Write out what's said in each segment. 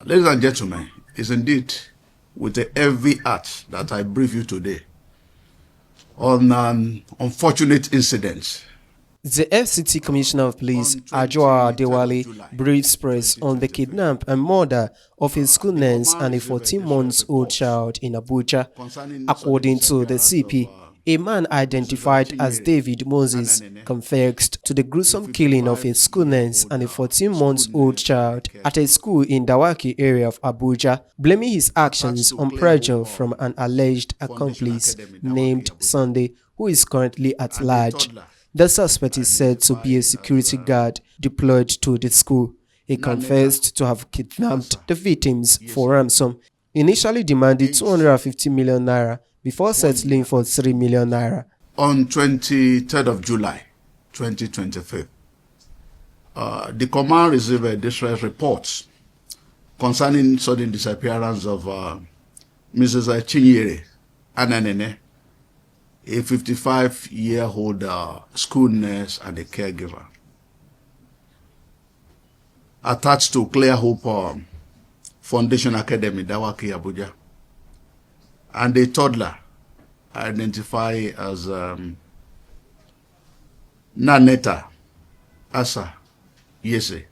Ladies and gentlemen, it's indeed with a heavy heart that I brief you today on an unfortunate incident. The FCT Commissioner of Police, Abuja Adewale, briefs press on the kidnap and murder of a school nurse and a 14-month-old child in Abuja. According to the CP, a man identified as David Moses confessed to the gruesome killing of a school nurse and a 14-month-old child at a school in Dawaki area of Abuja, blaming his actions on pressure from an alleged accomplice named Sunday, who is currently at large. The suspect is said to be a security guard deployed to the school. He confessed to have kidnapped the victims for ransom, initially demanded 250 million naira before settling for 3 million naira. On 23rd of July 2023, the command received a distress report concerning sudden disappearance of Mrs. Chinyere Ananene, a 55-year-old school nurse and a caregiver, attached to Clear Hope Foundation Academy, Dawaki, Abuja, and a toddler identified as Naneta Asa Yese,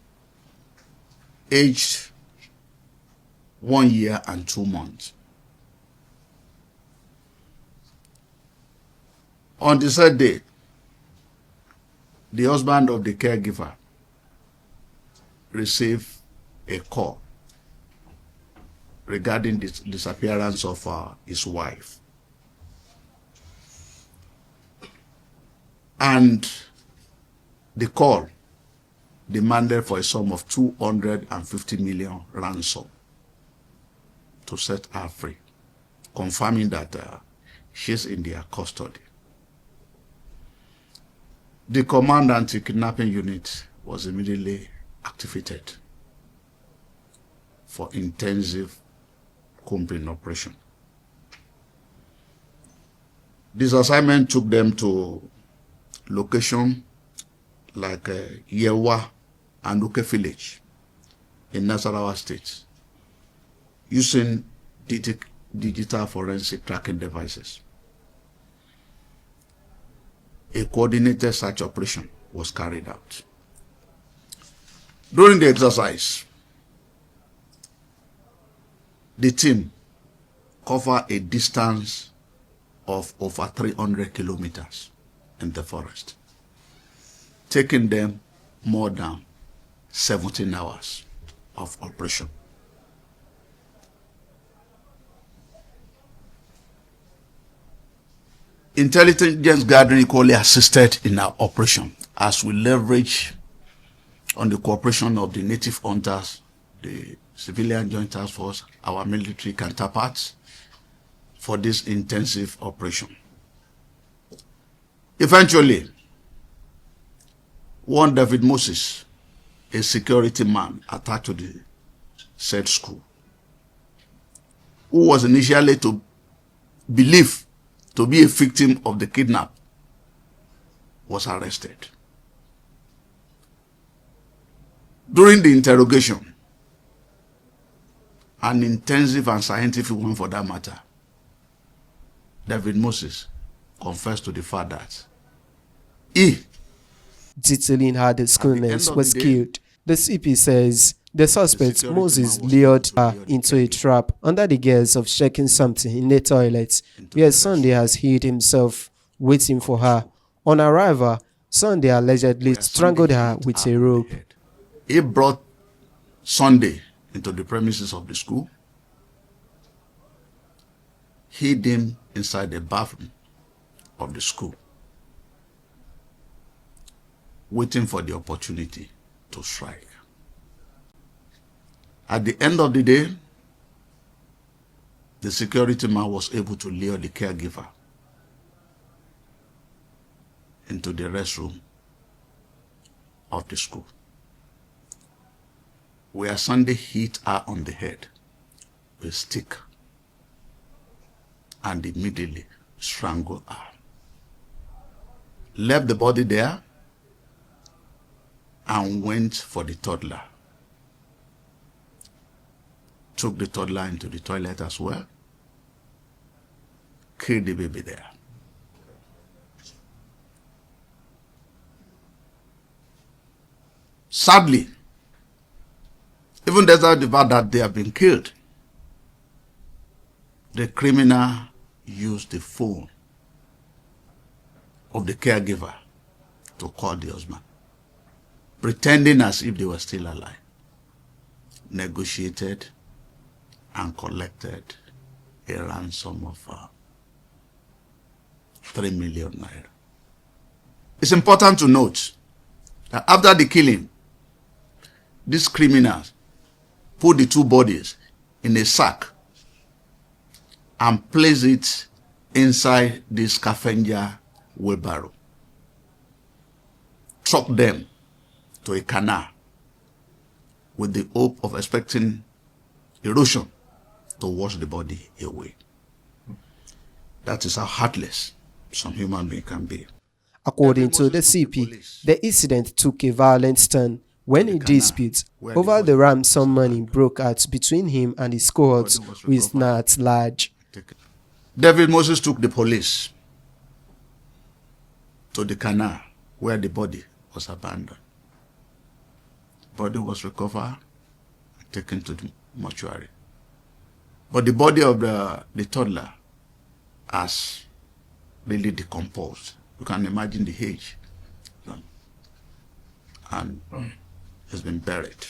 aged 1 year and 2 months. On the third day, the husband of the caregiver received a call regarding the disappearance of his wife. And the call demanded for a sum of 250 million ransom to set her free, confirming that she's in their custody. The command anti-kidnapping unit was immediately activated for intensive combing operation. This assignment took them to locations like Yewa and Uke village in Nasarawa State, using digital forensic tracking devices. A coordinated search operation was carried out. During the exercise, the team covered a distance of over 300 kilometers in the forest, taking them more than 17 hours of operation. Intelligence gathering equally assisted in our operation as we leverage on the cooperation of the native hunters, the civilian joint task force, our military counterparts for this intensive operation. Eventually, one David Moses, a security man attached to the said school, who was initially believed to be a victim of the kidnap, was arrested. During the interrogation, an intensive and scientific one for that matter, David Moses confessed to the fact that he, detailing how the school nurse was killed, the CP says the suspect Moses lured her into a trap under the guise of checking something in the toilet, where Sunday has hid himself waiting for her. On arrival, Sunday allegedly strangled her with a rope. He brought Sunday into the premises of the school, hid him inside the bathroom of the school, waiting for the opportunity to strike. At the end of the day, the security man was able to lure the caregiver into the restroom of the school, where Sunday hit her on the head with a stick and immediately strangled her. Left the body there and went for the toddler. took the toddler into the toilet as well, killed the baby there. Sadly, even despite the fact that they have been killed, the criminal used the phone of the caregiver to call the husband, pretending as if they were still alive, negotiated and collected a ransom of 3 million naira. It's important to note that after the killing, these criminals put the two bodies in a sack and placed it inside the scavenger wheelbarrow, trucked them to a canal with the hope of expecting erosion to wash the body away. That is how heartless some human being can be. According to the CP, the incident took a violent turn when a dispute over the ransom money broke out between him and his cohorts who is now at large. David Moses took the police to the canal where the body was abandoned. The body was recovered and taken to the mortuary. But the body of the toddler has really decomposed. You can imagine the age. And has been buried.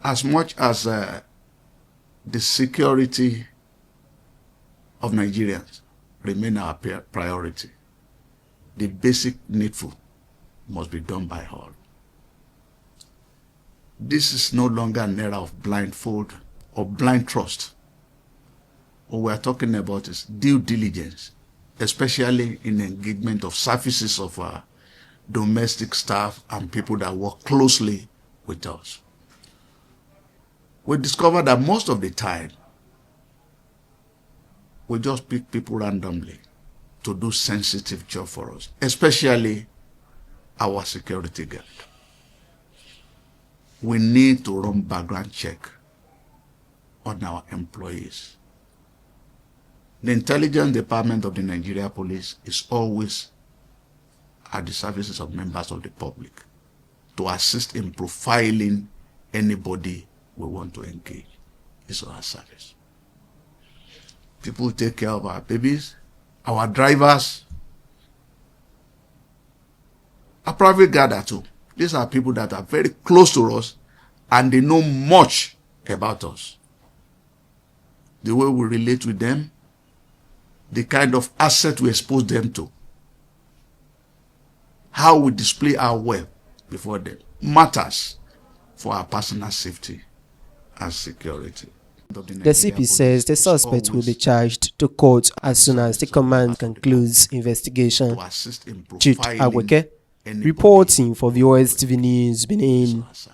As much as the security of Nigerians remain our priority, the basic needful must be done by all. This is no longer an era of blindfold or blind trust. What we are talking about is due diligence, especially in engagement of services of domestic staff and people that work closely with us. We discovered that most of the time, we just pick people randomly to do sensitive job for us, especially our security guard. We need to run background check on our employees. The intelligence department of the Nigeria Police is always at the services of members of the public to assist in profiling anybody we want to engage. It's our service. People take care of our babies, our drivers, a private guarder too. These are people that are very close to us and they know much about us. The way we relate with them, the kind of asset we expose them to, how we display our wealth before them matters for our personal safety and security. The CP says the suspect will be charged to court as soon as the command concludes investigation. Jude Agweke, reporting for VOS TV News, Benin.